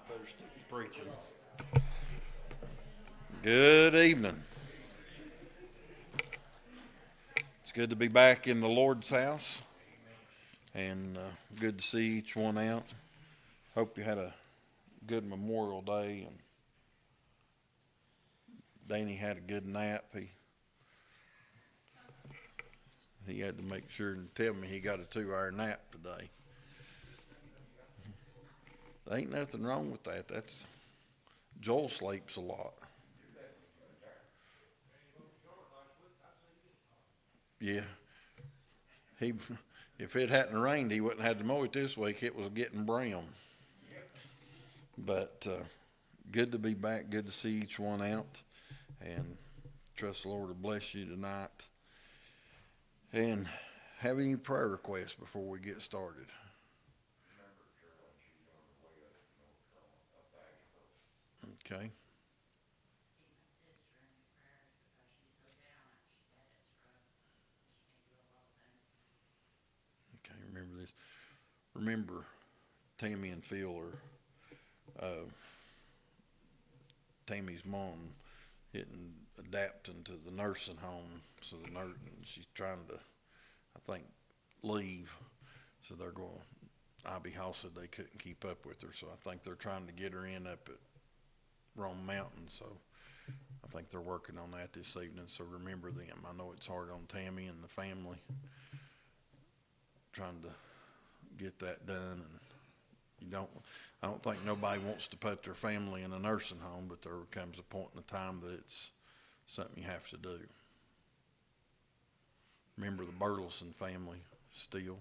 Thursday preaching. Good evening. It's good to be back in the Lord's house, and good to see each one out. Hope you had a good Memorial Day, and Danny had a good nap. He had to make sure and tell me he got a 2-hour nap today. There ain't nothing wrong with that. That's Joel sleeps a lot. Yeah, he if it hadn't rained, he wouldn't have had to mow it this week. It was getting brown. But good to be back. Good to see each one out, and trust the Lord to bless you tonight. And have any prayer requests before we get started? Okay. Okay. Remember this. Remember, Tammy and Phil are Tammy's mom getting adapting to the nursing home. So the nurse, she's trying to, I think, leave. So they're going. Ivy House said they couldn't keep up with her, so I think they're trying to get her in up at Rome Mountain. So I think they're working on that this evening. So remember them. I know it's hard on Tammy and the family trying to get that done, and I don't think nobody wants to put their family in a nursing home, but there comes a point in the time that it's something you have to do. Remember the Burleson family still.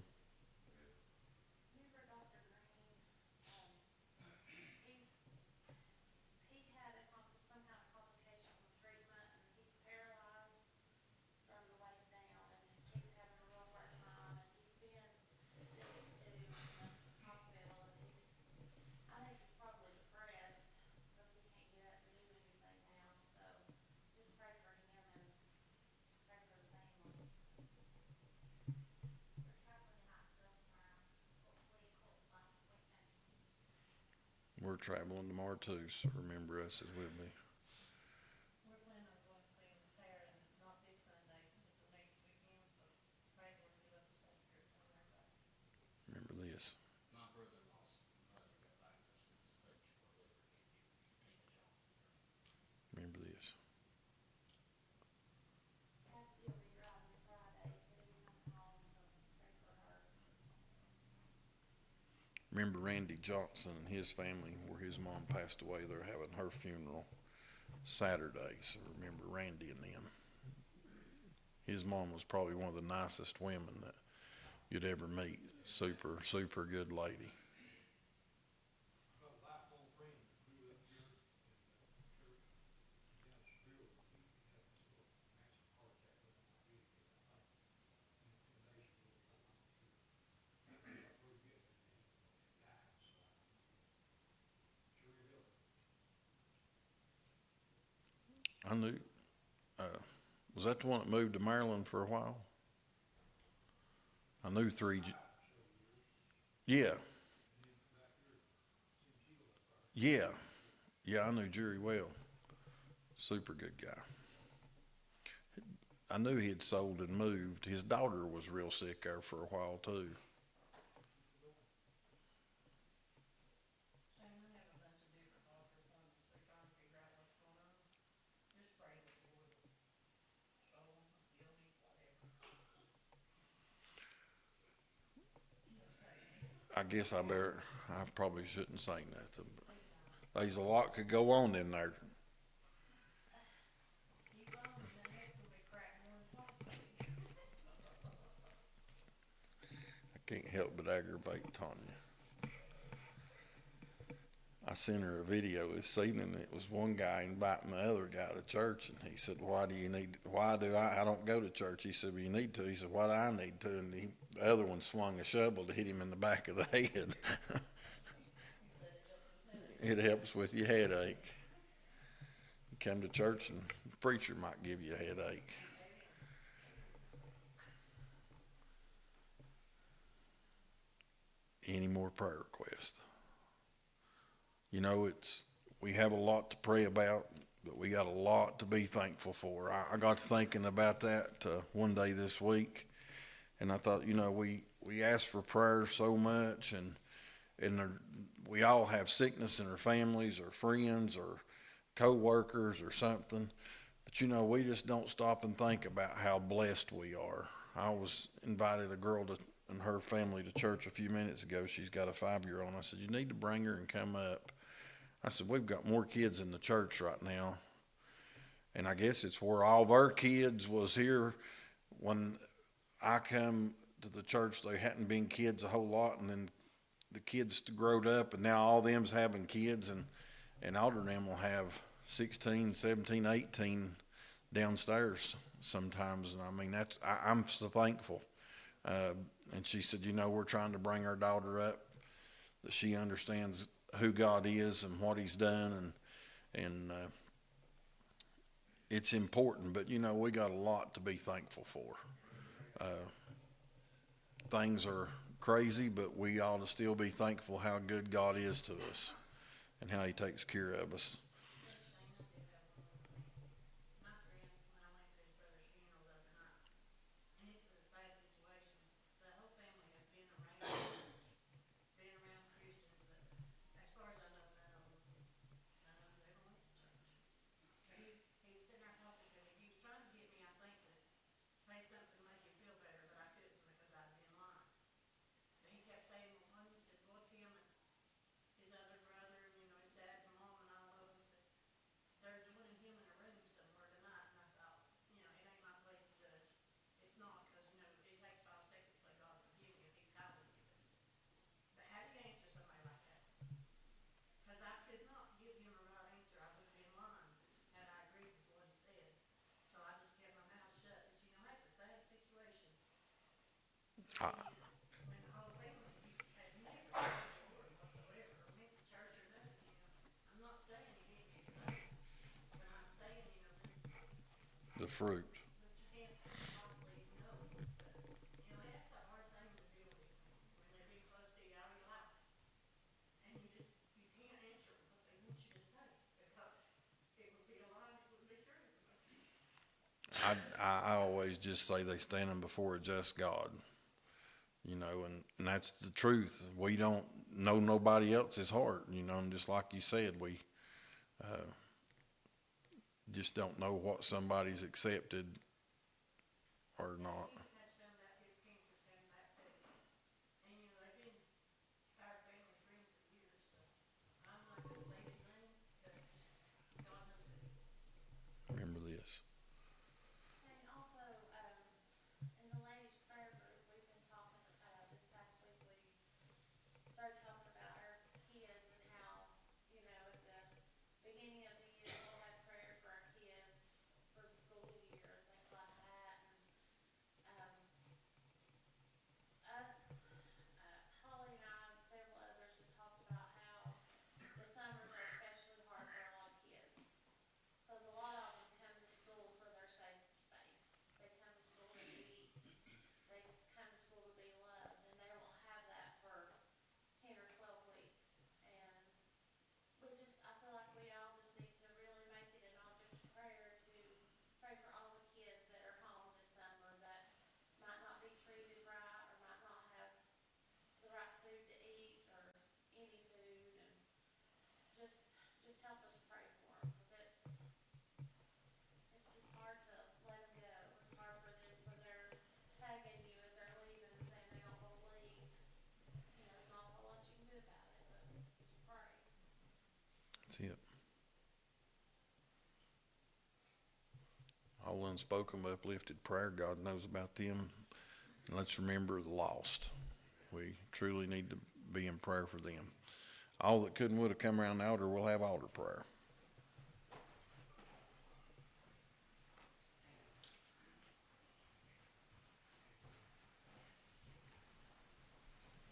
We're traveling tomorrow too, so remember us as we'll be. Remember this. Remember this. Remember Randy Johnson and his family, where his mom passed away. They're having her funeral Saturday. So remember Randy and them. His mom was probably one of the nicest women that you'd ever meet. Super, super good lady. I knew. Uh, was that the one that moved to Maryland for a while? I knew three. Yeah, yeah, yeah. I knew Jerry well. Super good guy. I knew he had sold and moved. His daughter was real sick there for a while too. I guess I probably shouldn't say nothing, but there's a lot could go on in there. I can't help but aggravate Tanya. I sent her a video this evening. It was one guy inviting the other guy to church, and he said, "Why do you need? Why do I? I don't go to church." He said, "Well, you need to." He said, "Why do I need to?" And the other one swung a shovel to hit him in the back of the head. It helps with your headache. You come to church, and the preacher might give you a headache. Any more prayer requests? You know, we have a lot to pray about, but we got a lot to be thankful for. I got to thinking about that one day this week, and I thought, you know, we ask for prayer so much, and we all have sickness in our families or friends or co-workers or something. But you know, we just don't stop and think about how blessed we are. I was invited a girl and her family to church a few minutes ago. She's got a 5-year-old. I said, you need to bring her and come up. I said, we've got more kids in the church right now. And I guess it's where all of our kids was here when I come to the church. They hadn't been kids a whole lot, and then the kids growed up, and now all them's having kids, and older them will have 16, 17, 18 downstairs sometimes. And I mean, I'm so thankful. And she said, you know, we're trying to bring our daughter up that she understands who God is and what he's done. And it's important, but you know, we got a lot to be thankful for. Things are crazy, but we ought to still be thankful how good God is to us and how he takes care of us. I, the fruit. I always just say they standing before a just God, you know, and that's the truth. We don't know nobody else's heart, you know, and just like you said, we just don't know what somebody's accepted or not. Remember this. That's it. All unspoken, uplifted prayer. God knows about them. And let's remember the lost. We truly need to be in prayer for them. All that could and would have come around the altar will have altar prayer.